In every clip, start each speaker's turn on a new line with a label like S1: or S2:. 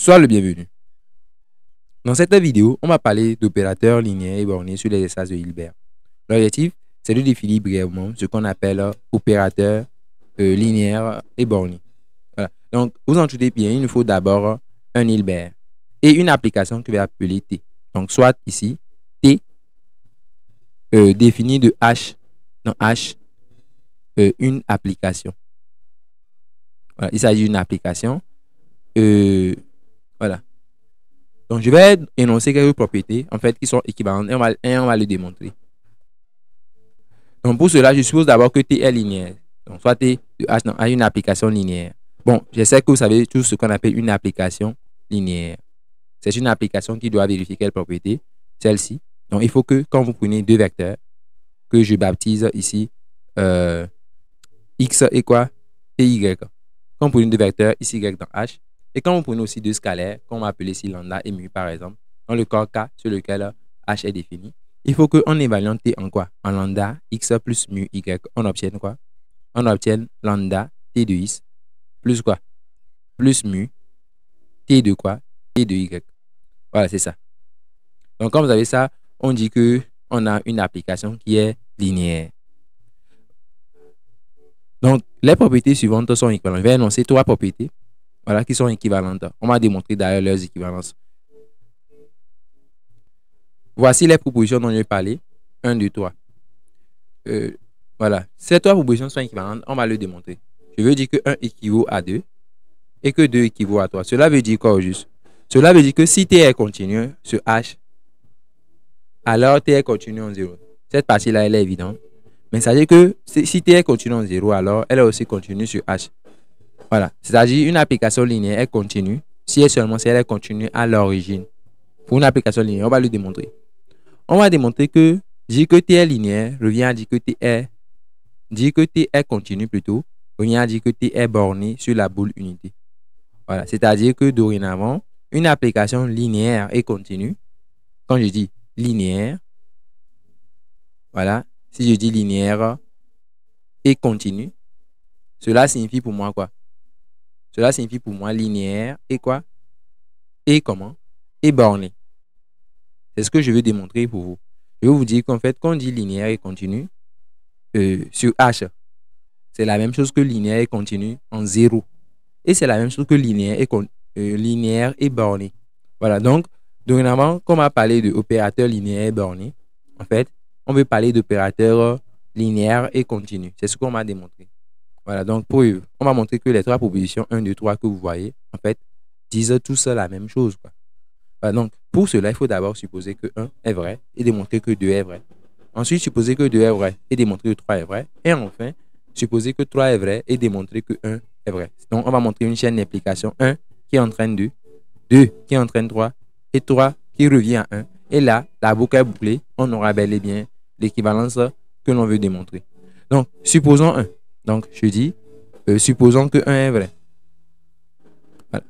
S1: Sois le bienvenu. Dans cette vidéo, on va parler d'opérateurs linéaires et bornés sur les espaces de Hilbert. L'objectif, c'est de définir brièvement ce qu'on appelle opérateurs linéaires et bornés. Voilà. Donc, vous en doutez bien, il nous faut d'abord un Hilbert et une application que je vais appeler T. Donc, soit ici, T défini de H, dans H, une application. Voilà, il s'agit d'une application. Voilà. Donc, je vais énoncer quelques propriétés en fait qui sont équivalentes et on va le démontrer. Donc, pour cela, je suppose d'abord que T est linéaire. Donc, soit T de H a une application linéaire. Bon, je sais que vous savez tout ce qu'on appelle une application linéaire. C'est une application qui doit vérifier quelle propriété? Celle-ci. Donc, il faut que quand vous prenez deux vecteurs, que je baptise ici X et quoi? Et Y. Quand vous prenez deux vecteurs, ici Y dans H. Et quand vous prenez aussi deux scalaires, qu'on va appeler ici lambda et mu par exemple, dans le cas K sur lequel H est défini, il faut qu'on évalue T en quoi? En lambda X plus mu Y. On obtienne quoi? On obtienne lambda T de X plus quoi? Plus mu T de quoi? T de Y. Voilà, c'est ça. Donc, quand vous avez ça, on dit que on a une application qui est linéaire. Donc, les propriétés suivantes sont équivalentes. Je vais énoncer trois propriétés. Voilà, qui sont équivalentes. On va démontrer d'ailleurs leurs équivalences. Voici les propositions dont je vais parler. 1, 2, 3. Voilà. Ces trois propositions sont équivalentes. On va le démontrer. Je veux dire que 1 équivaut à 2 et que 2 équivaut à 3. Cela veut dire quoi au juste? Cela veut dire que si T est continu sur H, alors T est continu en 0. Cette partie-là, elle est évidente. Mais ça veut dire que si T est continu en 0, alors elle est aussi continue sur H. Voilà. C'est-à-dire une application linéaire est continue si elle est continue à l'origine. Pour une application linéaire, on va le démontrer. On va démontrer que dire que T est linéaire revient à dire que T est continu plutôt, revient à dire que T est borné sur la boule unité. Voilà. C'est-à-dire que dorénavant, une application linéaire et continue, quand je dis linéaire, voilà, si je dis linéaire et continue, cela signifie pour moi quoi? Cela signifie pour moi linéaire et quoi? Et comment? Et borné. C'est ce que je veux démontrer pour vous. Je veux vous dire qu'en fait, quand on dit linéaire et continu, sur H, c'est la même chose que linéaire et continu en 0. Et c'est la même chose que linéaire et borné. Voilà, donc, dorénavant, quand on va parler d'opérateur linéaire et borné, en fait, on veut parler d'opérateur linéaire et continu. C'est ce qu'on va démontrer. Voilà, donc on va montrer que les trois propositions 1, 2, 3 que vous voyez, en fait, disent tous la même chose, quoi. Voilà, donc, pour cela, il faut d'abord supposer que 1 est vrai et démontrer que 2 est vrai. Ensuite, supposer que 2 est vrai et démontrer que 3 est vrai. Et enfin, supposer que 3 est vrai et démontrer que 1 est vrai. Donc, on va montrer une chaîne d'implication 1 qui entraîne 2, 2 qui entraîne 3 et 3 qui revient à 1. Et là, la boucle est bouclée, on aura bel et bien l'équivalence que l'on veut démontrer. Donc, supposons 1. Donc, je dis, supposons que 1 est vrai. Voilà.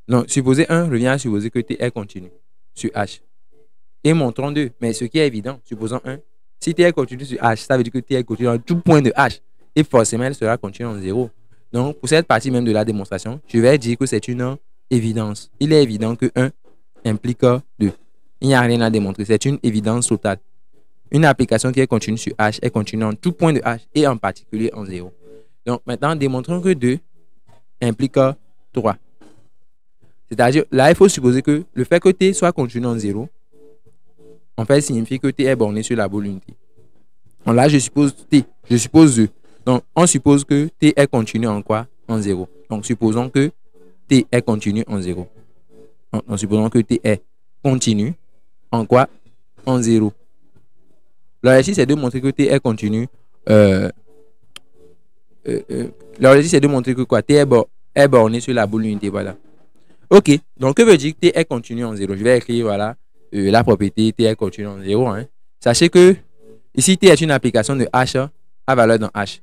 S1: Donc, supposer 1 revient à supposer que T est continu sur H. Et montrons 2. Mais ce qui est évident, supposons 1. Si T est continu sur H, ça veut dire que T est continu dans tout point de H. Et forcément, elle sera continue en 0. Donc, pour cette partie même de la démonstration, je vais dire que c'est une évidence. Il est évident que 1 implique 2. Il n'y a rien à démontrer. C'est une évidence totale. Une application qui est continue sur H est continue en tout point de H et en particulier en 0. Donc, maintenant, démontrons que 2 implique 3. C'est-à-dire, là, il faut supposer que le fait que T soit continu en 0, en fait, signifie que T est borné sur la boule unité. Donc là, je suppose T. Je suppose 2. Donc, on suppose que T est continu en quoi? En 0. Donc, supposons que T est continu en 0. Donc, supposons que T est continu en quoi? En 0. L'objectif, c'est de montrer que T est continu. L'objectif, c'est de montrer que quoi? T est borné sur la boule unité. Voilà. OK. Donc, que veut dire que T est continu en 0? Je vais écrire, voilà, la propriété T est continu en 0. Hein. Sachez que ici, T est une application de H à valeur dans H.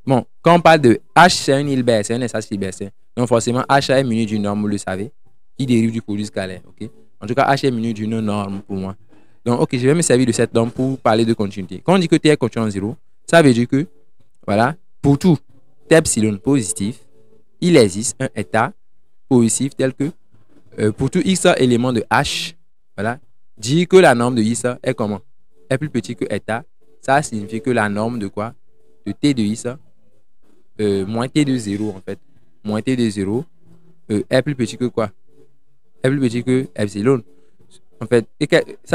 S1: Bon, quand on parle de H, c'est un Hilbert, c'est un espace Hilbertien. Donc, forcément, H est muni d'une norme, vous le savez, qui dérive du produit scalaire. OK? En tout cas, H est muni d'une norme pour moi. Donc, OK, je vais me servir de cette norme pour parler de continuité. Quand on dit que T est continu en 0, ça veut dire que, voilà, pour tout T epsilon positif, il existe un état positif tel que pour tout x élément de h, voilà, dire que la norme de x est comment? Est plus petit que eta. Ça signifie que la norme de quoi? De t de x moins t de 0 en fait. Moins t de 0 est plus petit que quoi? Est plus petit que epsilon. En fait,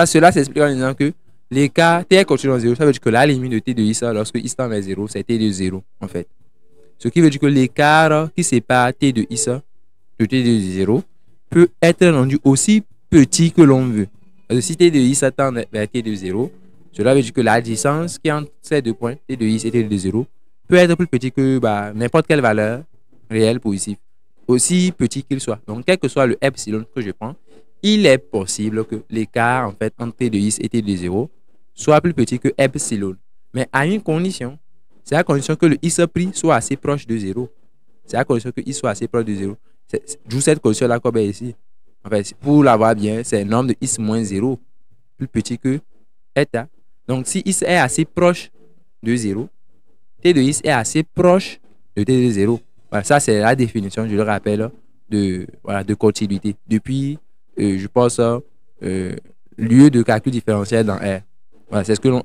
S1: cela s'explique en disant que l'écart t est continu dans 0, ça veut dire que la limite de t de x lorsque x tend vers 0, c'est t de 0 en fait. Ce qui veut dire que l'écart qui sépare t de x de t de 0 peut être rendu aussi petit que l'on veut. Parce que si t de x tend vers t de 0, cela veut dire que la distance qui est entre ces deux points, t de x et t de 0, peut être plus petit que n'importe quelle valeur réelle positive, aussi petit qu'il soit. Donc, quel que soit le epsilon que je prends, il est possible que l'écart en fait, entre t de x et t de 0 soit plus petit que epsilon. Mais à une condition, c'est à condition que le x' soit assez proche de 0. C'est à condition que x soit assez proche de 0. D'où cette condition-là qu'on met ici. En fait, pour l'avoir bien, c'est norme de x moins 0 plus petit que eta. Donc, si x est assez proche de 0, t de x est assez proche de t de 0. Voilà, ça, c'est la définition, je le rappelle, de continuité. Depuis, je pense, lieu de calcul différentiel dans R. Voilà, c'est ce que l'on...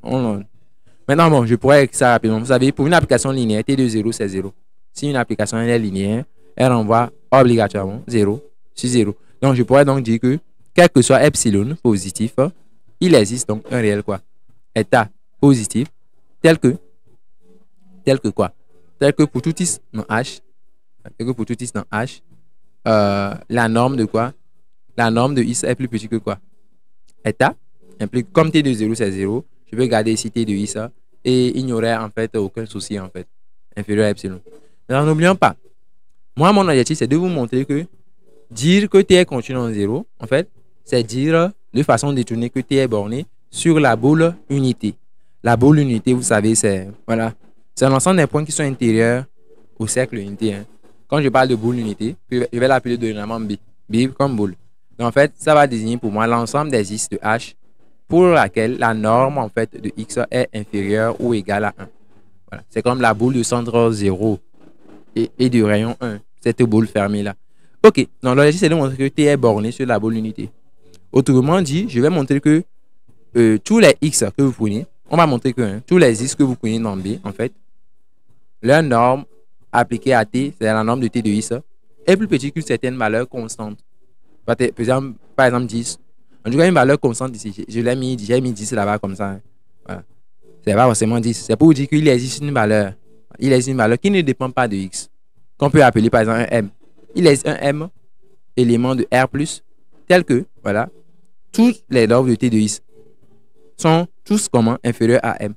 S1: Maintenant, bon, je pourrais écrire ça rapidement. Vous savez, pour une application linéaire, t de 0, c'est 0. Si une application est linéaire, elle renvoie obligatoirement 0 sur 0. Donc, je pourrais donc dire que, quel que soit epsilon positif, il existe donc un réel quoi? État positif, tel que quoi? Tel que pour tout x dans H, la norme de quoi? La norme de x est plus petit que quoi? État implique, comme t de 0 c'est 0, je peux garder ici t de x et il n'y aurait en fait aucun souci en fait, inférieur à epsilon. Alors n'oublions pas, moi mon objectif c'est de vous montrer que dire que t est continu en 0, en fait, c'est dire de façon détournée que t est borné sur la boule unité. La boule unité, vous savez, c'est voilà, c'est l'ensemble des points qui sont intérieurs au cercle unité. Hein. Quand je parle de boule unité, je vais l'appeler donnément B. B comme boule. Donc, en fait, ça va désigner pour moi l'ensemble des x de H pour laquelle la norme en fait de x est inférieure ou égale à 1. Voilà. C'est comme la boule de centre 0 et de rayon 1, cette boule fermée là. Ok, donc l'objectif c'est de montrer que t est borné sur la boule unité. Autrement dit, je vais montrer que tous les x que vous prenez, on va montrer que tous les x que vous prenez dans B, en fait, leur norme appliquée à t, c'est la norme de t de x, est plus petite qu'une certaine valeur constante. Par exemple 10. En tout cas, une valeur constante ici, j'ai mis 10 là-bas comme ça. Hein. Voilà. C'est pas forcément 10. C'est pour vous dire qu'il existe une valeur. Il existe une valeur qui ne dépend pas de x. Qu'on peut appeler par exemple un m. Il existe un m, élément de R+, tel que, voilà, toutes les normes de t de x sont tous comment inférieurs à m.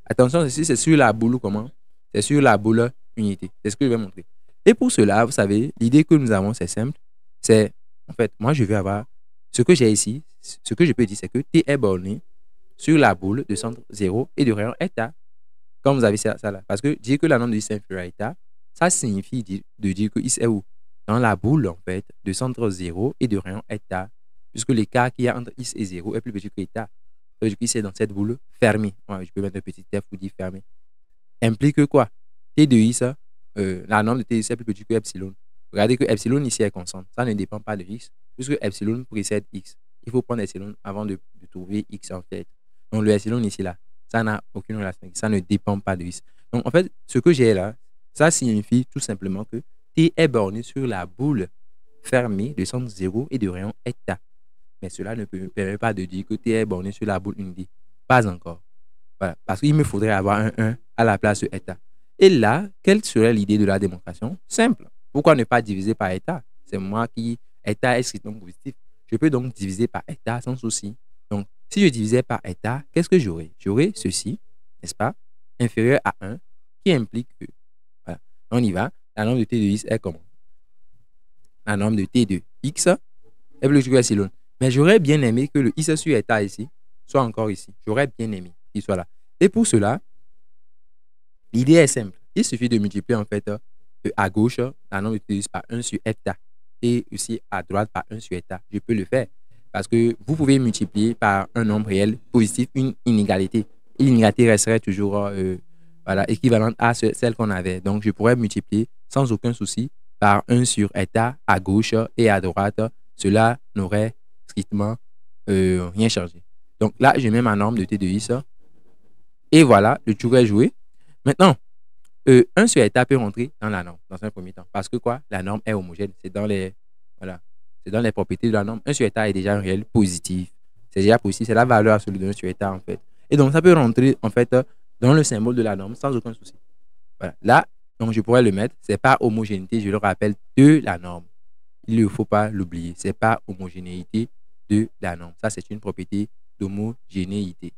S1: Attention, ici c'est sur la boule comment? C'est sur la boule unité. C'est ce que je vais montrer. Et pour cela, vous savez, l'idée que nous avons, c'est simple. C'est, en fait, moi je vais avoir, ce que j'ai ici, ce que je peux dire, c'est que t est borné sur la boule de centre 0 et de rayon eta. Comme vous avez ça là. Parce que dire que la norme de x est inférieure à eta, ça signifie de dire que x est où? Dans la boule, en fait, de centre 0 et de rayon eta. Puisque l'écart qu'il y a entre x et 0 est plus petit que eta. Ça veut dire que x est dans cette boule fermée. Ouais, je peux mettre un petit f pour dire fermé. Implique que quoi? T de x, la norme de t de x est plus petit que epsilon. Regardez que epsilon ici est constante. Ça ne dépend pas de x. Puisque epsilon précède x. Il faut prendre epsilon avant de trouver x en fait. Donc le epsilon ici là, ça n'a aucune relation. Ça ne dépend pas de x. Donc en fait, ce que j'ai là, ça signifie tout simplement que t est borné sur la boule fermée de centre 0 et de rayon eta. Mais cela ne permet pas de dire que t est borné sur la boule unité. Pas encore. Voilà. Parce qu'il me faudrait avoir un 1 à la place de eta. Et là, quelle serait l'idée de la démonstration? Simple. Pourquoi ne pas diviser par eta? C'est moi qui... Eta est strictement positif. Je peux donc diviser par eta sans souci. Donc, si je divisais par eta, qu'est-ce que j'aurais? J'aurais ceci, n'est-ce pas? Inférieur à 1, qui implique que... Voilà. On y va. La norme de t de x est comment? La norme de t de x est plus que epsilon. Mais j'aurais bien aimé que le x sur eta ici soit encore ici. J'aurais bien aimé qu'il soit là. Et pour cela, l'idée est simple. Il suffit de multiplier en fait à gauche la norme de t de x par 1 sur eta et aussi à droite par 1 sur eta. Je peux le faire parce que vous pouvez multiplier par un nombre réel positif une inégalité. Et l'inégalité resterait toujours voilà, équivalente à celle qu'on avait. Donc, je pourrais multiplier sans aucun souci par 1 sur état à gauche et à droite, cela n'aurait strictement rien changé. Donc là, je mets ma norme de T de X. Et voilà, le tour est joué. Maintenant, 1 sur état peut rentrer dans la norme, dans un premier temps. Parce que quoi? La norme est homogène. C'est dans les, voilà, c'est dans les propriétés de la norme. 1 sur état est déjà un réel positif. C'est déjà positif. C'est la valeur absolue de 1 sur état, en fait. Et donc, ça peut rentrer, en fait, dans le symbole de la norme sans aucun souci. Voilà. Là, donc, je pourrais le mettre. Ce n'est pas homogénéité, je le rappelle, de la norme. Il ne faut pas l'oublier. Ce n'est pas homogénéité de la norme. Ça, c'est une propriété d'homogénéité.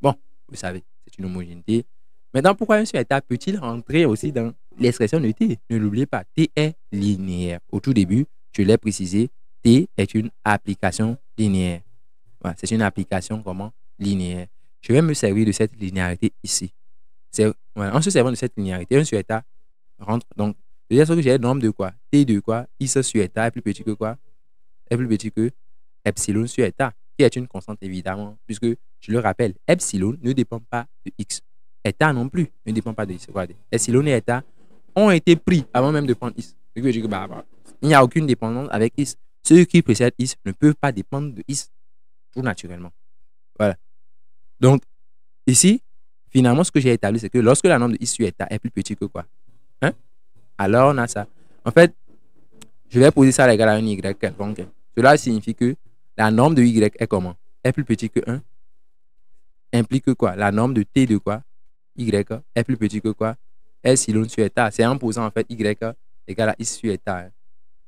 S1: Bon, vous savez, c'est une homogénéité. Maintenant, pourquoi 1 sur état peut-il rentrer aussi dans l'expression de T? Ne l'oubliez pas, T est linéaire. Au tout début, je l'ai précisé, T est une application linéaire. Voilà, c'est une application comment? Linéaire. Je vais me servir de cette linéarité ici. Voilà, en se servant de cette linéarité, 1 sur état rentre. Donc, c'est-à-dire que j'ai une norme de quoi? T de quoi? X sur état est plus petit que quoi? Est plus petit que epsilon sur état, qui est une constante évidemment, puisque, je le rappelle, epsilon ne dépend pas de X. État non plus ne dépend pas de X. Regardez, epsilon et état ont été pris avant même de prendre X. Ce qui veut dire que il n'y a aucune dépendance avec X. Ceux qui précèdent X ne peuvent pas dépendre de X, tout naturellement. Voilà. Donc, ici, finalement, ce que j'ai établi, c'est que lorsque la norme de X sur état est plus petit que quoi? Hein? Alors, on a ça. En fait, je vais poser ça égal à un Y quelconque. Cela signifie que la norme de Y est comment? Est plus petit que 1. Implique que quoi? La norme de T de quoi? Y est plus petit que quoi? Epsilon sur état. C'est en posant en fait Y égale à X sur état.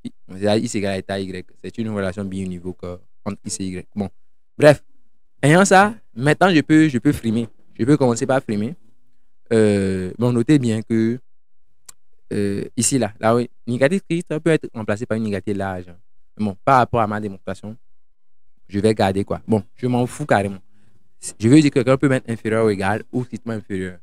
S1: X égale à état Y. C'est une relation biunivoque entre X et Y. Bon, bref. Ayant ça, maintenant je peux frimer. Je peux commencer par frimer. Bon, notez bien que ici, là, oui, négatif triste peut être remplacé par une négative large. Bon, par rapport à ma démonstration, je vais garder quoi? Bon, je m'en fous carrément. Je veux dire que quelqu'un peut mettre inférieur ou égal ou strictement inférieur.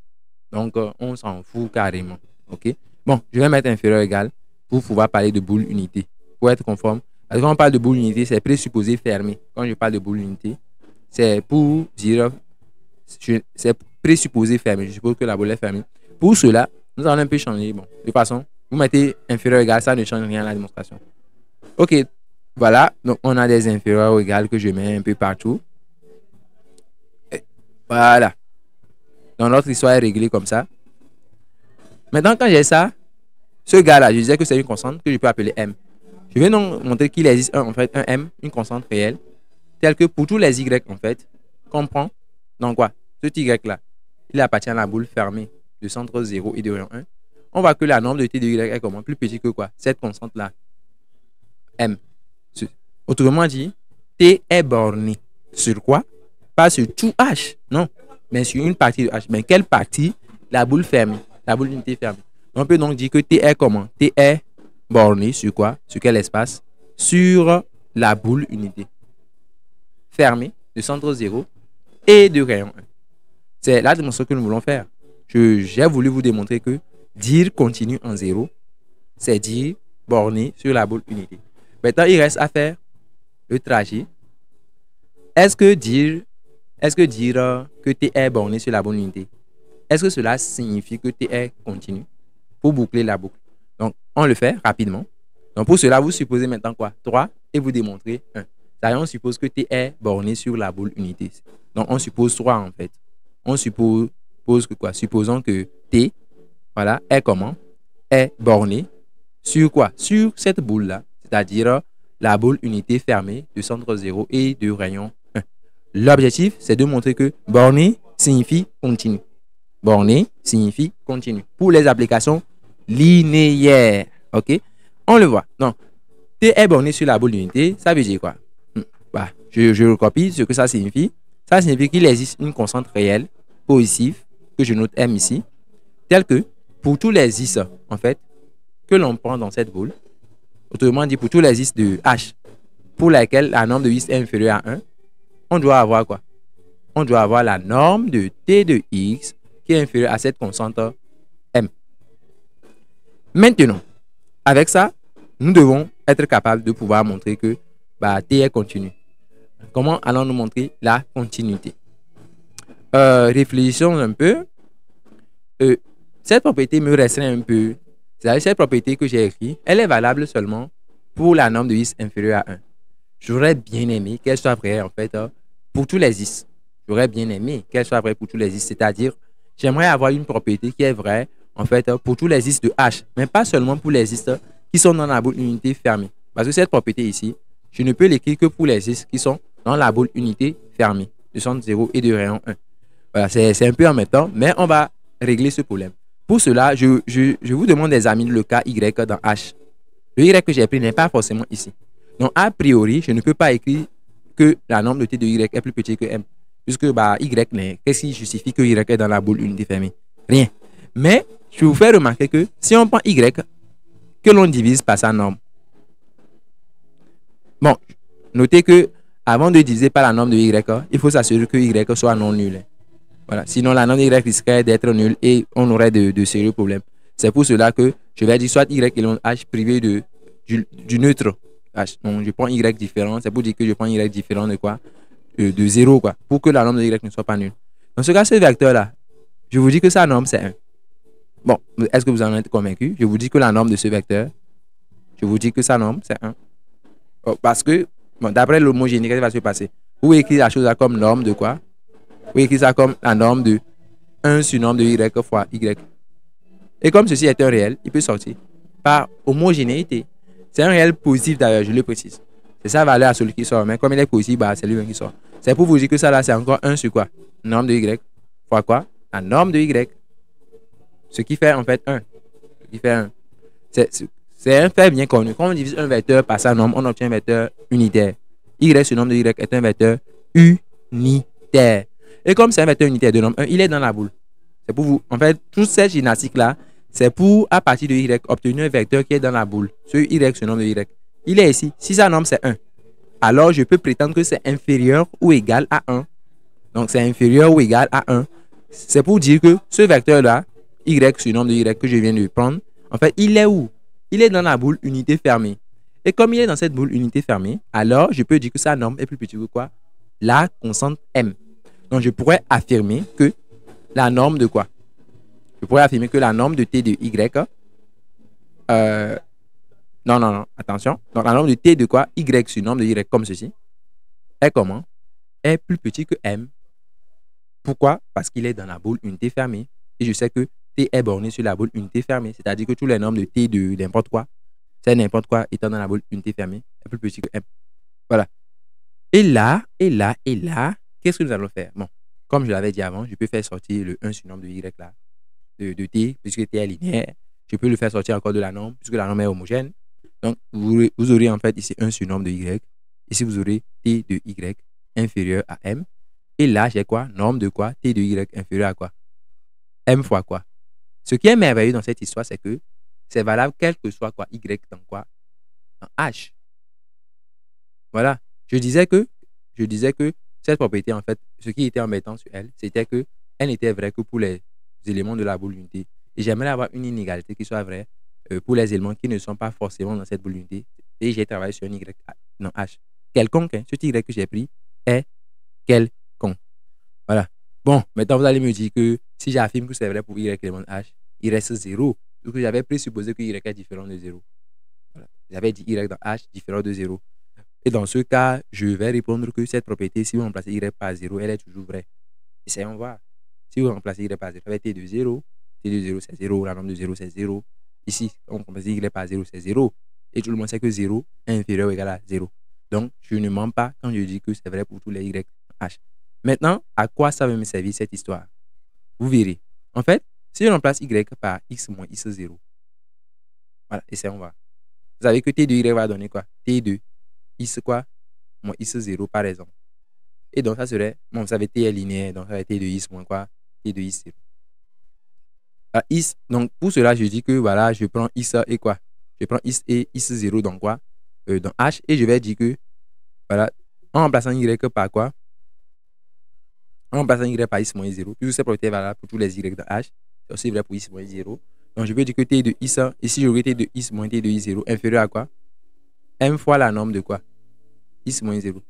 S1: Donc, on s'en fout carrément. OK? Bon, je vais mettre inférieur ou égal pour pouvoir parler de boule unité. Pour être conforme. Parce que quand on parle de boule unité, c'est présupposé fermé. Quand je parle de boule unité, c'est pour dire, c'est présupposé fermé. Je suppose que la boule est fermée. Pour cela, nous allons un peu changer. Bon, de toute façon, vous mettez inférieur ou égal, ça ne change rien à la démonstration. OK. Voilà. Donc, on a des inférieurs ou égales que je mets un peu partout. Voilà. Donc, notre histoire est réglée comme ça. Maintenant, quand j'ai ça, ce gars-là, je disais que c'est une constante que je peux appeler M. Je vais donc montrer qu'il existe en fait un M, une constante réelle, telle que pour tous les Y, en fait, qu'on prend. Donc quoi? Ce Y-là, il appartient à la boule fermée de centre 0 et de rayon 1. On voit que la norme de T de Y est comment? Plus petit que quoi? Cette constante-là, M. Autrement dit, T est borné sur quoi? Pas sur tout H, non, mais sur une partie de H. Mais quelle partie? La boule fermée, la boule d'unité fermée. On peut donc dire que T est comment? T est borné sur quoi? Sur quel espace? Sur la boule unité fermée de centre 0 et de rayon 1. C'est la démonstration que nous voulons faire. J'ai voulu vous démontrer que dire continu en 0, c'est dire borné sur la boule unité. Maintenant, il reste à faire le trajet. Est-ce que dire que T est borné sur la boule unité, est-ce que cela signifie que T est continu? Pour boucler la boucle. Donc, on le fait rapidement. Donc, pour cela, vous supposez maintenant quoi? 3 et vous démontrez 1. C'est-à-dire, on suppose que T est borné sur la boule unité. Donc, on suppose 3 en fait. On suppose que quoi? Supposons que T, voilà, est comment? Est borné sur quoi? Sur cette boule-là. C'est-à-dire la boule unité fermée de centre 0 et de rayon 1. L'objectif, c'est de montrer que borné signifie continu. Borné signifie continu. Pour les applications linéaires. OK? On le voit. Donc, T est borné sur la boule d'unité. Ça veut dire quoi? Bah, je recopie ce que ça signifie. Ça signifie qu'il existe une constante réelle positive, que je note M ici, telle que pour tous les X, en fait, que l'on prend dans cette boule, autrement dit, pour tous les X de H, pour lesquels la norme de X est inférieure à 1, on doit avoir quoi? On doit avoir la norme de T de X qui est inférieure à cette constante M. Maintenant, avec ça, nous devons être capables de pouvoir montrer que T est continu. Comment allons-nous montrer la continuité? Réfléchissons un peu. Cette propriété me restreint un peu C'est-à-dire cette propriété que j'ai écrite, elle est valable seulement pour la norme de x inférieure à 1. J'aurais bien aimé qu'elle soit vraie, en fait, pour tous les x. J'aurais bien aimé qu'elle soit vraie pour tous les x. C'est-à-dire, j'aimerais avoir une propriété qui est vraie, en fait, pour tous les x de H, mais pas seulement pour les x qui sont dans la boule unité fermée. Parce que cette propriété ici, je ne peux l'écrire que pour les x qui sont dans la boule unité fermée, de centre 0 et de rayon 1. Voilà, c'est un peu embêtant, mais on va régler ce problème. Pour cela, je vous demande d'examiner le cas Y dans H. Le Y que j'ai pris n'est pas forcément ici. Donc, a priori, je ne peux pas écrire que la norme de T de Y est plus petite que M. Puisque Y n'est, qu'est-ce qui justifie que Y est dans la boule unité fermée? Rien. Mais, je vous fais remarquer que si on prend Y, que l'on divise par sa norme. Bon, notez que avant de diviser par la norme de Y, il faut s'assurer que Y soit non nul. Voilà. Sinon, la norme de Y risquerait d'être nulle et on aurait de sérieux problèmes. C'est pour cela que je vais dire soit Y élément H privé du neutre H. Donc, je prends Y différent. C'est pour dire que je prends Y différent de quoi? De 0, quoi. Pour que la norme de Y ne soit pas nulle. Dans ce cas, ce vecteur-là, je vous dis que sa norme, c'est 1. Bon, est-ce que vous en êtes convaincu? Je vous dis que la norme de ce vecteur, je vous dis que sa norme, c'est 1. Oh, parce que, bon, d'après l'homogénéité, qu'est-ce qui va se passer? Vous écrivez la chose là comme norme de quoi? Vous écrivez ça comme la norme de 1 sur norme de Y fois Y. Et comme ceci est un réel, il peut sortir par homogénéité. C'est un réel positif d'ailleurs, je le précise. C'est sa valeur à celui qui sort. Mais comme il est positif, c'est lui-même qui sort. C'est pour vous dire que ça là, c'est encore 1 sur quoi? Norme de Y fois quoi? La norme de Y. Ce qui fait en fait 1. Ce qui fait 1. C'est un fait bien connu. Quand on divise un vecteur par sa norme, on obtient un vecteur unitaire. Y sur norme de Y est un vecteur unitaire. Et comme c'est un vecteur unitaire de norme 1, il est dans la boule. C'est pour vous. En fait, toute cette gymnastique-là, c'est pour, à partir de Y, obtenir un vecteur qui est dans la boule. Ce Y sur norme de Y. Il est ici. Si sa norme, c'est 1, alors je peux prétendre que c'est inférieur ou égal à 1. Donc, c'est inférieur ou égal à 1. C'est pour dire que ce vecteur-là, Y sur norme de Y que je viens de prendre, en fait, il est où? Il est dans la boule unité fermée. Et comme il est dans cette boule unité fermée, alors je peux dire que sa norme est plus petite que quoi? La constante M. Donc, je pourrais affirmer que la norme de quoi? Je pourrais affirmer que la norme de T de Y, non, attention. Donc, la norme de T de quoi? Y sur norme de Y comme ceci, est comment? Est plus petit que M. Pourquoi? Parce qu'il est dans la boule unité fermée. Et je sais que T est borné sur la boule unité fermée. C'est-à-dire que tous les normes de T de n'importe quoi, c'est n'importe quoi étant dans la boule unité fermée, est plus petit que M. Voilà. Et là, qu'est-ce que nous allons faire? Bon, comme je l'avais dit avant, je peux faire sortir le 1 sur norme de Y là, de T, puisque T est linéaire. Je peux le faire sortir encore de la norme, puisque la norme est homogène. Donc, vous aurez en fait ici 1 sur norme de Y. Ici, vous aurez T de Y inférieur à M. Et là, j'ai quoi? Norme de quoi? T de Y inférieur à quoi? M fois quoi? Ce qui est merveilleux dans cette histoire, c'est que c'est valable quel que soit quoi? Y dans quoi? Dans H. Voilà. Je disais que cette propriété, en fait, ce qui était embêtant sur elle, c'était que elle n'était vraie que pour les éléments de la boule unité. Et j'aimerais avoir une inégalité qui soit vraie pour les éléments qui ne sont pas forcément dans cette boule unité. Et j'ai travaillé sur un Y dans H. Quelconque, hein, ce Y que j'ai pris est quelconque. Voilà. Bon, maintenant vous allez me dire que si j'affirme que c'est vrai pour Y élément de H, il reste 0. Donc j'avais présupposé que Y est différent de 0. Voilà. J'avais dit Y dans H différent de 0. Et dans ce cas, je vais répondre que cette propriété, si vous remplacez Y par 0, elle est toujours vraie. Essayons voir. Si vous remplacez Y par 0, avec T de 0, T de 0 c'est 0, la norme de 0 c'est 0. Ici, on remplace Y par 0, c'est 0. Et tout le monde sait que 0 est inférieur ou égal à 0. Donc, je ne mens pas quand je dis que c'est vrai pour tous les Y H. Maintenant, à quoi ça va me servir cette histoire? Vous verrez. En fait, si je remplace Y par X moins X0, voilà, essayons voir. Vous savez que T de Y va donner quoi? T de X quoi? Moins X0 par exemple. Et donc, ça serait, bon, vous savez, T est linéaire, donc ça va être T de X moins quoi? T de X0. X, donc pour cela, je dis que voilà, je prends X et quoi? Je prends X et X0 dans quoi? Dans H, et je vais dire que, voilà, en remplaçant Y par quoi? En remplaçant Y par X moins 0, puisque cette propriété est valable pour tous les Y dans H, c'est aussi vrai pour X moins 0. Donc, je peux dire que T de X, ici, j'aurai T de X moins T de X0 inférieur à quoi? M fois la norme de quoi? X moins 0.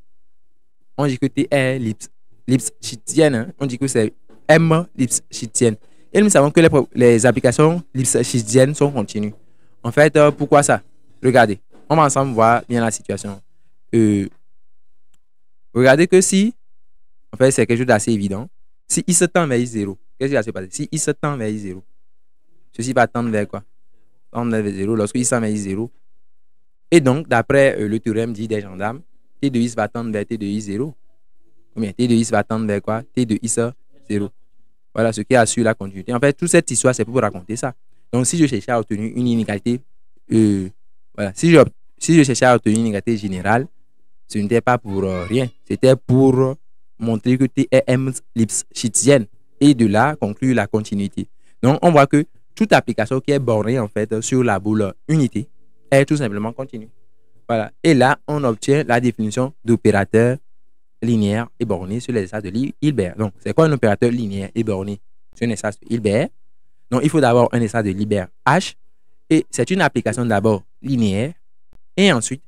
S1: On dit que T est Lipschitzienne. Hein? On dit que c'est M Lipschitzienne. Et nous savons que les applications Lipschitziennes sont continues. En fait, pourquoi ça? Regardez, on va ensemble voir bien la situation. Regardez que si, en fait, c'est quelque chose d'assez évident. Si I se tend vers I0, qu'est-ce qui va se passer? Si I se tend vers I0, ceci va tendre vers quoi? Tendre vers 0 lorsque I s'en vers I0. Et donc, d'après le théorème dit des gendarmes, T de Is va tendre vers T de I0. Ou bien T de Is va tendre vers quoi? T de I0. Voilà ce qui assure la continuité. En fait, toute cette histoire, c'est pour vous raconter ça. Donc, si je cherchais à obtenir une inégalité, voilà, si je cherchais à obtenir une inégalité générale, ce n'était pas pour rien. C'était pour montrer que T est M Lipschitzienne et de là conclure la continuité. Donc, on voit que toute application qui est bornée en fait sur la boule unité est tout simplement continue. Voilà. Et là, on obtient la définition d'opérateur linéaire et borné sur les espaces de Hilbert. Donc, c'est quoi un opérateur linéaire et borné sur un espace de Hilbert? Donc, il faut d'abord un espace de Hilbert H. Et c'est une application d'abord linéaire et ensuite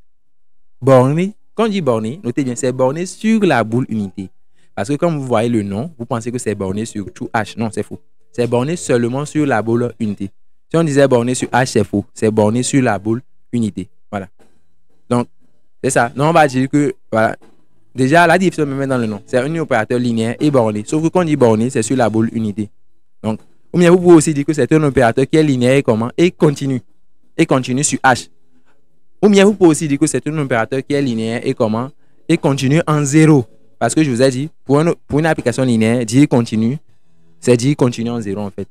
S1: borné. Quand on dit borné, notez bien, c'est borné sur la boule unité. Parce que comme vous voyez le nom, vous pensez que c'est borné sur tout H. Non, c'est faux. C'est borné seulement sur la boule unité. Si on disait borné sur H, c'est faux. C'est borné sur la boule unité. Voilà. Donc, c'est ça. Non, on va dire que, voilà. Déjà, la définition me met dans le nom. C'est un opérateur linéaire et borné. Sauf que quand on dit borné, c'est sur la boule unité. Donc, ou bien vous pouvez aussi dire que c'est un opérateur qui est linéaire et comment? Et continue. Et continue sur H. Ou bien vous pouvez aussi dire que c'est un opérateur qui est linéaire et comment? Et continue en 0. Parce que je vous ai dit, pour une application linéaire, dire continue, c'est dire continue en 0 en fait.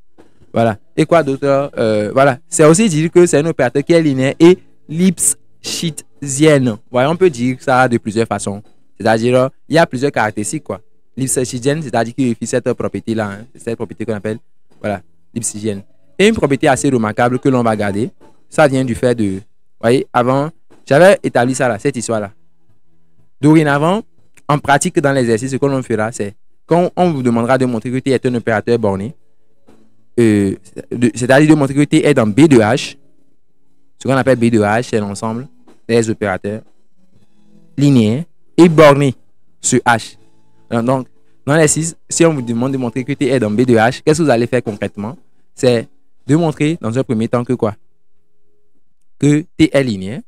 S1: Voilà. Et quoi d'autre? Voilà. C'est aussi dire que c'est un opérateur qui est linéaire et Lipschitzienne. Voilà, on peut dire ça de plusieurs façons. C'est-à-dire, il y a plusieurs caractéristiques, quoi. Lipschitzienne, c'est-à-dire qu'il vérifie cette propriété-là. Hein. C'est cette propriété qu'on appelle, voilà, Lipschitzienne. Et une propriété assez remarquable que l'on va garder, ça vient du fait de, vous voyez, avant, j'avais établi ça là, cette histoire-là. Dorénavant, en pratique, dans l'exercice, ce que l'on fera, c'est, quand on vous demandera de montrer que T est un opérateur borné, c'est-à-dire de montrer que T est dans B de H, ce qu'on appelle B de H, c'est l'ensemble des opérateurs linéaires et borné sur H. Donc, dans l'exercice, si on vous demande de montrer que T est dans B de H, qu'est-ce que vous allez faire concrètement? C'est de montrer dans un premier temps que quoi? Que T est linéaire,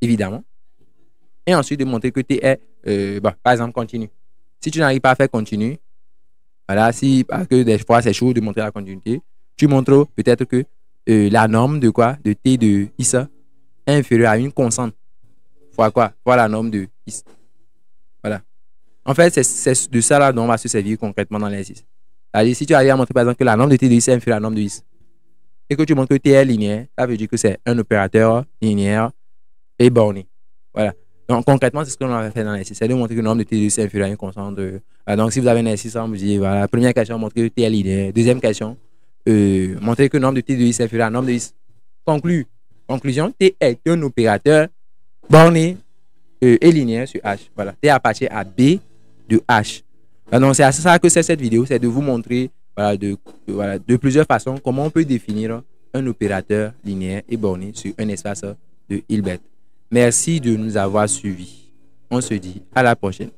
S1: évidemment. Et ensuite de montrer que T est, par exemple, continu. Si tu n'arrives pas à faire continu, voilà, si parce que des fois c'est chaud de montrer la continuité, tu montres peut-être que la norme de quoi? De T de ISA est inférieure à une constante. Fois quoi? Fois la norme de ISA. Voilà. En fait, c'est de ça là dont on va se servir concrètement dans l'exercice. C'est-à-dire, si tu arrives à montrer par exemple que la norme de T de ISA est inférieure à la norme de ISA et que tu montres que T est linéaire, ça veut dire que c'est un opérateur linéaire et borné. Voilà. Donc, concrètement, c'est ce que l'on va faire dans l'exercice. C'est de montrer que le nombre de T de ISA est inférieur à une constante. Donc, si vous avez un exercice, on vous dit, voilà, première question, montrer que T est linéaire. Deuxième question, montrer que le nombre de T de ISA est inférieur à la norme de ISA. Conclusion, T est un opérateur borné et linéaire sur H. Voilà. T appartient à B de H. Donc, c'est à ça que c'est cette vidéo, c'est de vous montrer voilà, de plusieurs façons comment on peut définir un opérateur linéaire et borné sur un espace de Hilbert. Merci de nous avoir suivis. On se dit à la prochaine.